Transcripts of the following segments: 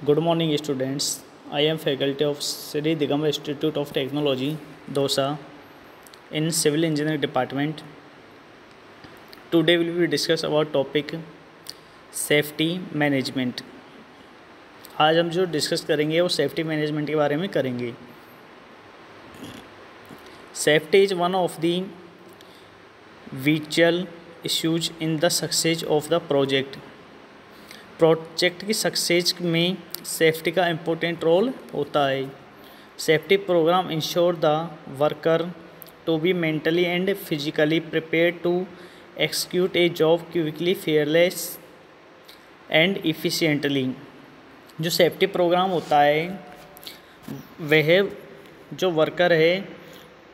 Good morning, students. I am faculty of Sri Digambar Institute of Technology, Dosa, in Civil Engineering Department. Today we will discuss about topic Safety Management. आज हम जो discuss करेंगे वो safety management के बारे में करेंगे. Safety is one of the vital issues in the success of the project की सक्सेस में सेफ्टी का इम्पोर्टेंट रोल होता है. Safety programme ensure the worker to be mentally and physically prepare to execute a job quickly, fearless and efficiently. जो safety programme होता है वह जो वर्कर है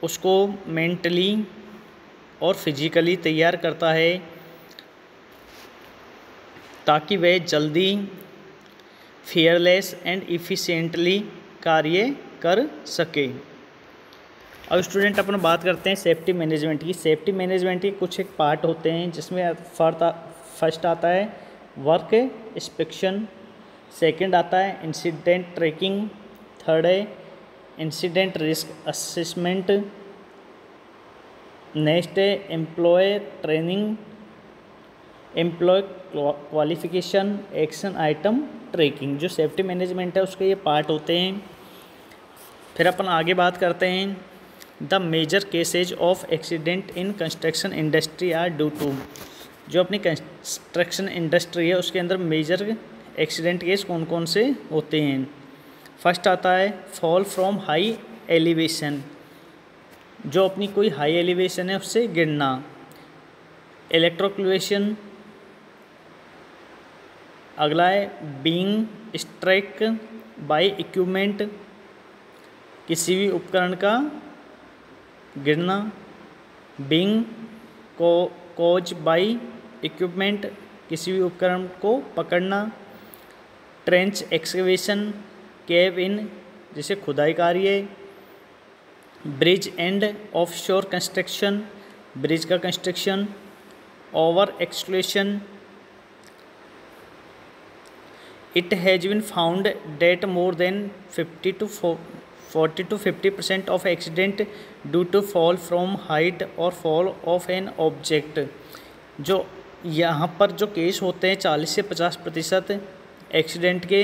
उसको मेंटली और फिजिकली तैयार करता है ताकि वह जल्दी फेयरलेस एंड इफ़िशिएंटली कार्य कर सके. अब स्टूडेंट अपन बात करते हैं सेफ्टी मैनेजमेंट की. सेफ्टी मैनेजमेंट के कुछ एक पार्ट होते हैं जिसमें फर्स्ट आता है वर्क इंस्पेक्शन, सेकंड आता है इंसिडेंट ट्रैकिंग, थर्ड है इंसिडेंट रिस्क असेसमेंट, नेक्स्ट है employee training, employee qualification, action item tracking. जो सेफ्टी मैनेजमेंट है उसके ये पार्ट होते हैं. फिर अपन आगे बात करते हैं the major cases of accident in construction industry are due to. जो अपनी कंस्ट्रक्शन इंडस्ट्री है उसके अंदर मेजर एक्सीडेंट केस कौन कौन से होते हैं. फर्स्ट आता है फॉल फ्रॉम हाई एलिवेशन. जो अपनी कोई हाई एलिवेशन है उससे गिरना. इलेक्ट्रोक्यूलेशन. अगला है बीइंग स्ट्राइक बाय इक्विपमेंट. किसी भी उपकरण का गिरना. Being cause by equipment. किसी भी उपकरण को पकड़ना. ट्रेंच एक्सकेवेशन, केव इन जैसे खुदाई कार्य. Bridge and offshore construction, bridge का construction. Over explosion. It has been found that more than 40 to 50% of accident due to fall from height or fall of an object. जो यहाँ पर जो केस होते हैं 40 से 50% एक्सीडेंट के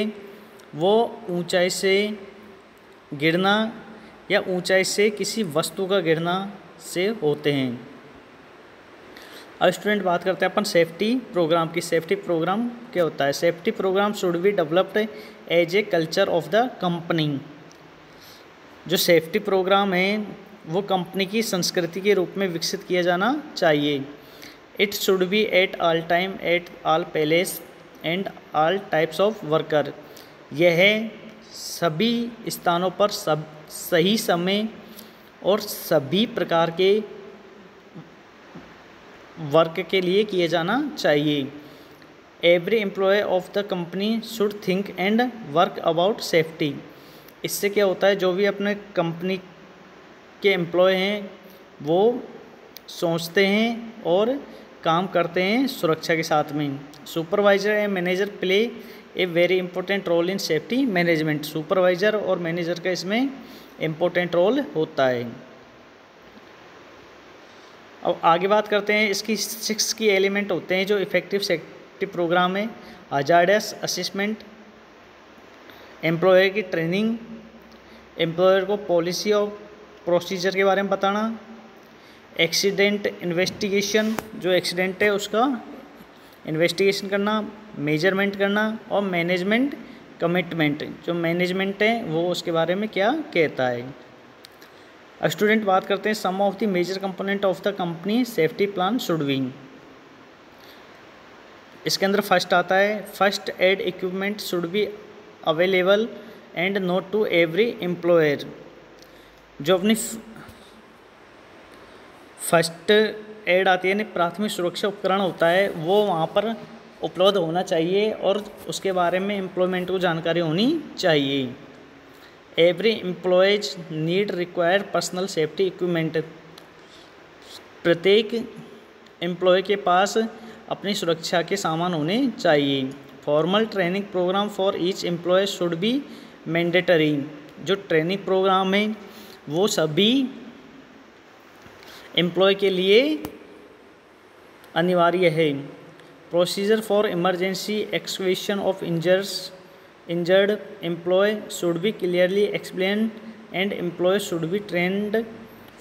वो ऊंचाई से गिरना या ऊंचाई से किसी वस्तु का गिरना से होते हैं. अब स्टूडेंट बात करते हैं अपन सेफ्टी प्रोग्राम की. सेफ्टी प्रोग्राम क्या होता है. Safety program should be developed as a culture of the company. जो सेफ्टी प्रोग्राम है वो कंपनी की संस्कृति के रूप में विकसित किया जाना चाहिए. It should be at all time at all place and all types of worker. यह सभी स्थानों पर सही समय और सभी प्रकार के वर्क के लिए किए जाना चाहिए. Every employee of the company should think and work about safety. इससे क्या होता है जो भी अपने कंपनी के एम्प्लॉय हैं वो सोचते हैं और काम करते हैं सुरक्षा के साथ में. Supervisor and manager play a very important role in safety management. Supervisor और मैनेजर का इसमें इम्पोर्टेंट रोल होता है. अब आगे बात करते हैं इसकी 6 की एलिमेंट होते हैं जो इफेक्टिव सेफ्टी प्रोग्राम है. हजार्डस असेसमेंट, एम्प्लॉयर की ट्रेनिंग, एम्प्लॉयर को पॉलिसी और प्रोसीजर के बारे में बताना, एक्सीडेंट इन्वेस्टिगेशन, जो एक्सीडेंट है उसका इन्वेस्टिगेशन करना, मेजरमेंट करना, और मैनेजमेंट कमिटमेंट. जो मैनेजमेंट है वो उसके बारे में क्या कहता है. स्टूडेंट बात करते हैं some of the major component of the company safety plan should be. इसके अंदर फर्स्ट आता है first aid equipment should be available and not to every employer. जो अपनी फर्स्ट एड आती है यानी प्राथमिक सुरक्षा उपकरण होता है वो वहाँ पर उपलब्ध होना चाहिए और उसके बारे में एम्प्लॉयमेंट को जानकारी होनी चाहिए. Every employees need require personal safety equipment. प्रत्येक एम्प्लॉय के पास अपनी सुरक्षा के सामान होने चाहिए. Formal training programme for each employee should be mandatory. जो ट्रेनिंग प्रोग्राम है वो सभी एम्प्लॉय के लिए अनिवार्य है। Procedure for emergency evacuation of injured employee should be clearly explain and employee should be trained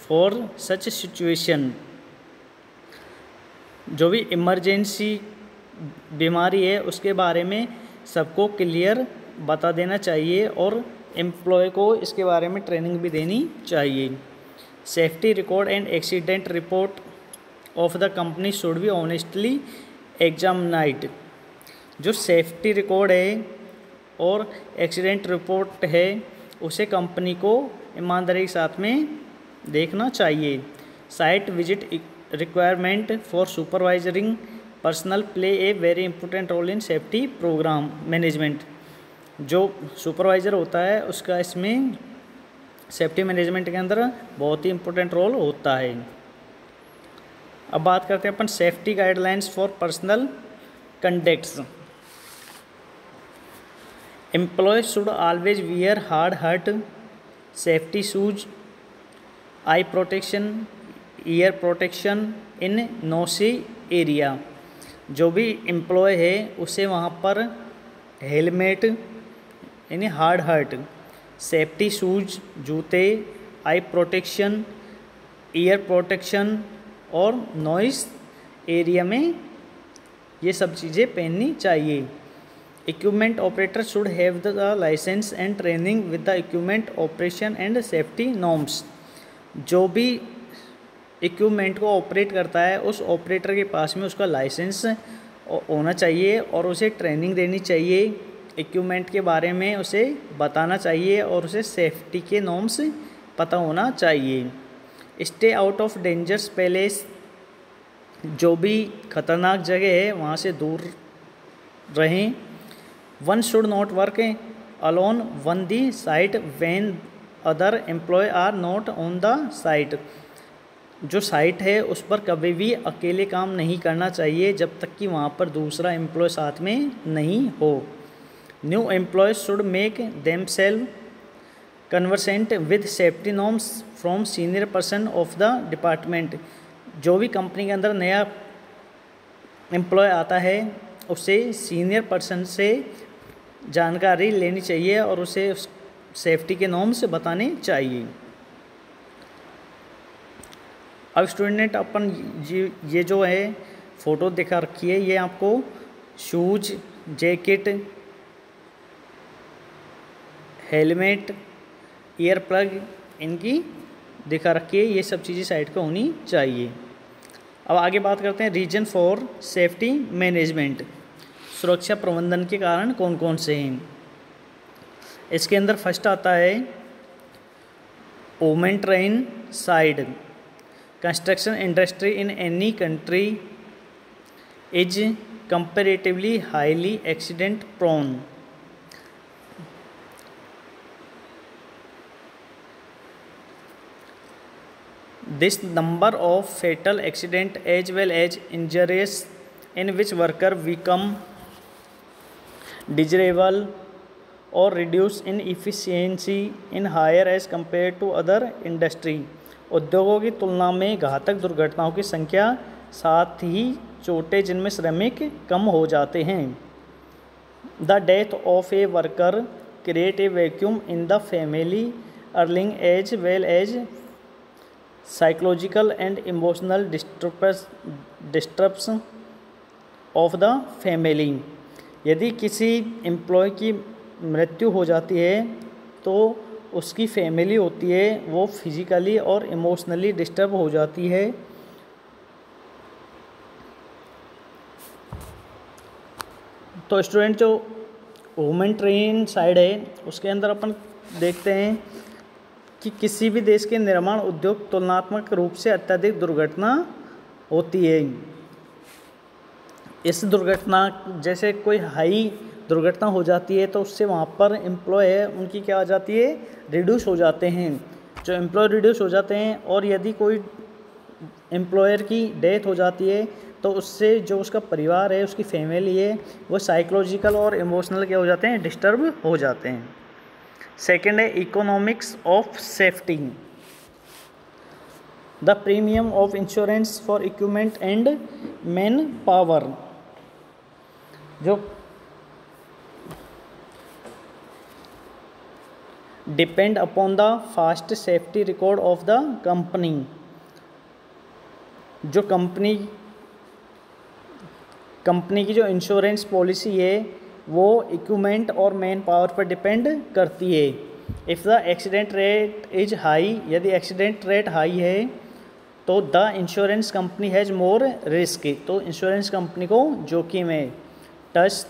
for such situation. जो भी इमरजेंसी बीमारी है उसके बारे में सबको क्लियर बता देना चाहिए और एम्प्लॉय को इसके बारे में ट्रेनिंग भी देनी चाहिए। Safety record and accident report of the company should be honestly examined. जो सेफ्टी रिकॉर्ड है और एक्सीडेंट रिपोर्ट है उसे कंपनी को ईमानदारी के साथ में देखना चाहिए। Site visit requirement for supervising personal play a very important role in safety programme management. जो सुपरवाइज़र होता है उसका इसमें सेफ्टी मैनेजमेंट के अंदर बहुत ही इंपॉर्टेंट रोल होता है। अब बात करते हैं अपन safety guidelines for personal conducts. Employee should always wear hard hat safety shoes, eye protection, ear protection in noisy area. जो भी एम्प्लॉय है उसे वहाँ पर हेलमेट यानी हार्ड हट, सेफ्टी शूज जूते, आई प्रोटेक्शन, ईयर प्रोटेक्शन और नॉइस एरिया में ये सब चीज़ें पहननी चाहिए। Equipment operator should have the licence and training with the equipment operation and safety norms. जो भी इक्विपमेंट को ऑपरेट करता है उस ऑपरेटर के पास में उसका लाइसेंस होना चाहिए और उसे ट्रेनिंग देनी चाहिए, इक्विपमेंट के बारे में उसे बताना चाहिए और उसे सेफ्टी के नॉर्म्स पता होना चाहिए। Stay out of dangerous place. जो भी खतरनाक जगह है वहाँ से दूर रहें। One should not work alone on the site when other employee are not on the site. जो साइट है उस पर कभी भी अकेले काम नहीं करना चाहिए जब तक कि वहाँ पर दूसरा एम्प्लॉय साथ में नहीं हो। New employ should make themselves conversant with safety norms from senior person of the department. जो भी कंपनी के अंदर नया एम्प्लॉय आता है उसे सीनियर पर्सन से जानकारी लेनी चाहिए और उसे सेफ्टी के नॉर्म्स बताने चाहिए। अब स्टूडेंट अपन ये जो है फ़ोटो दिखा रखी है ये आपको shoes, jacket, helmet, ear plug इनकी दिखा रखी है। ये सब चीज़ें साइड पे होनी चाहिए। अब आगे बात करते हैं रीजन फॉर सेफ्टी मैनेजमेंट। सुरक्षा प्रबंधन के कारण कौन कौन से हैं। इसके अंदर फर्स्ट आता है women train side. Construction industry in any country is comparatively highly accident prone. This number of fatal accident as well as injuries in which worker become disable or reduce in efficiency in higher as compared to other industry। उद्योगों की तुलना में घातक दुर्घटनाओं की संख्या साथ ही चोटें जिनमें श्रमिक कम हो जाते हैं। The death of a worker create a vacuum in the family earning as well as psychological and emotional disturbs of the family. यदि किसी एम्प्लॉय की मृत्यु हो जाती है तो उसकी फैमिली होती है वो फिजिकली और इमोशनली डिस्टर्ब हो जाती है। तो स्टूडेंट जो वुमेन ट्रेन साइड है उसके अंदर अपन देखते हैं कि किसी भी देश के निर्माण उद्योग तुलनात्मक रूप से अत्यधिक दुर्घटना होती है। इस दुर्घटना जैसे कोई हाई दुर्घटना हो जाती है तो उससे वहाँ पर एम्प्लॉय है उनकी क्या हो जाती है, रिड्यूस हो जाते हैं। जो एम्प्लॉय रिड्यूस हो जाते हैं और यदि कोई एम्प्लॉयर की डेथ हो जाती है तो उससे जो उसका परिवार है, उसकी फैमिली है, वो साइकोलॉजिकल और इमोशनल क्या हो जाते हैं, डिस्टर्ब हो जाते हैं। सेकेंड है economics of safety. The premium of insurance for equipment and man power, जो depend upon the fast safety record of the company. जो कंपनी की जो इंश्योरेंस पॉलिसी है वो इक्विपमेंट और मैन पावर पर डिपेंड करती है। If the accident rate is high, यदि एक्सीडेंट रेट हाई है तो the insurance company has more risk, तो इंश्योरेंस कंपनी को जोखिम है। टच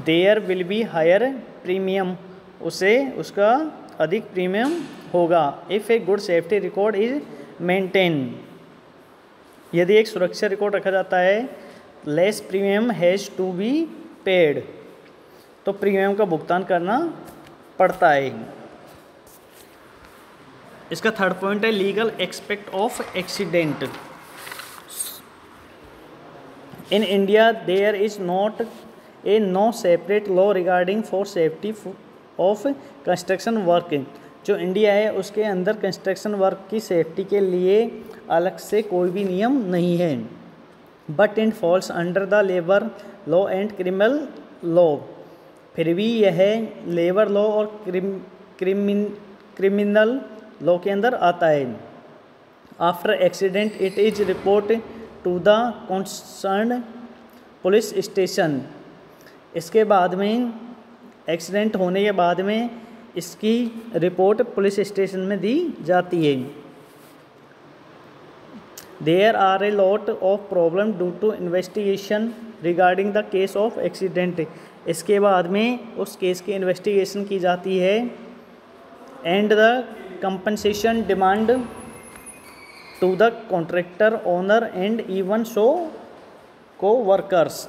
there will be higher premium, उसे उसका अधिक प्रीमियम होगा। If a good safety record is maintain, यदि एक सुरक्षा रिकॉर्ड रखा जाता है, less premium has to be paid, तो प्रीमियम का भुगतान करना पड़ता है। इसका थर्ड पॉइंट है legal aspect of accident. In India there is not a no separate law regarding for safety of construction work. जो इंडिया है उसके अंदर कंस्ट्रक्शन वर्क की सेफ्टी के लिए अलग से कोई भी नियम नहीं है। But it falls under the labour law and criminal law, फिर भी यह लेबर लॉ और क्रिमिनल लॉ के अंदर आता है। After accident it is report to the concern police station, इसके बाद में एक्सीडेंट होने के बाद में इसकी रिपोर्ट पुलिस स्टेशन में दी जाती है। There are a lot of problem due to investigation regarding the case of accident, इसके बाद में उस केस की इन्वेस्टिगेशन की जाती है। And the compensation demand to the contractor owner and even so co workers,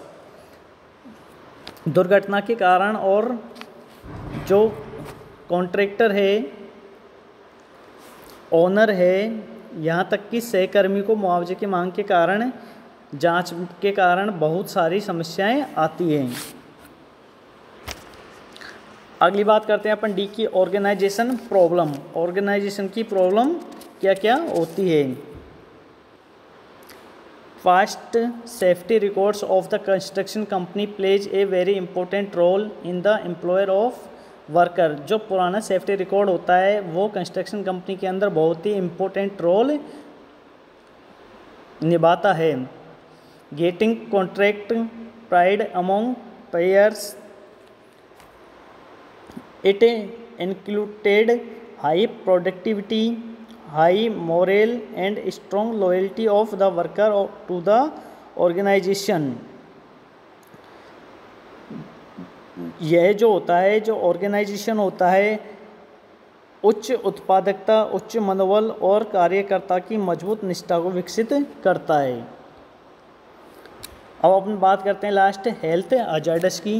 दुर्घटना के कारण और जो कॉन्ट्रैक्टर है, ओनर है, यहाँ तक कि सहकर्मी को मुआवजे की मांग के कारण, जांच के कारण बहुत सारी समस्याएं आती हैं। अगली बात करते हैं अपन डी की ऑर्गेनाइजेशन प्रॉब्लम। ऑर्गेनाइजेशन की प्रॉब्लम क्या क्या होती है। Past safety records of the construction company plays a very important role in the employer of worker. जो पुराना सेफ्टी रिकॉर्ड होता है वो कंस्ट्रक्शन कंपनी के अंदर बहुत ही इम्पोर्टेंट रोल निभाता है। Getting contract pride among peers, it included high productivity, high morale and strong loyalty of the worker to the organisation. यह जो होता है, जो ऑर्गेनाइजेशन होता है, उच्च उत्पादकता, उच्च मनोबल और कार्यकर्ता की मजबूत निष्ठा को विकसित करता है। अब अपन बात करते हैं लास्ट हेल्थ हजार्ड्स की।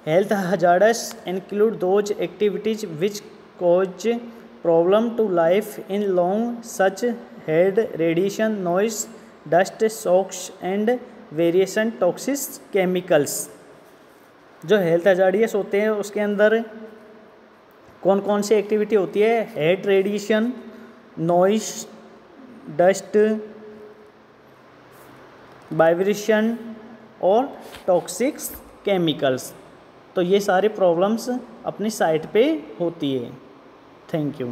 Health hazards include those activities which cause problem to life in long such head radiation, noise, dust, shocks and variation toxic chemicals. जो हेल्थ हजार्ड्स होते हैं उसके अंदर कौन कौन सी एक्टिविटी होती है। Head radiation, noise, dust, vibration और टॉक्सिक्स केमिकल्स। तो ये सारे प्रॉब्लम्स अपनी साइट पे होती है। Thank you.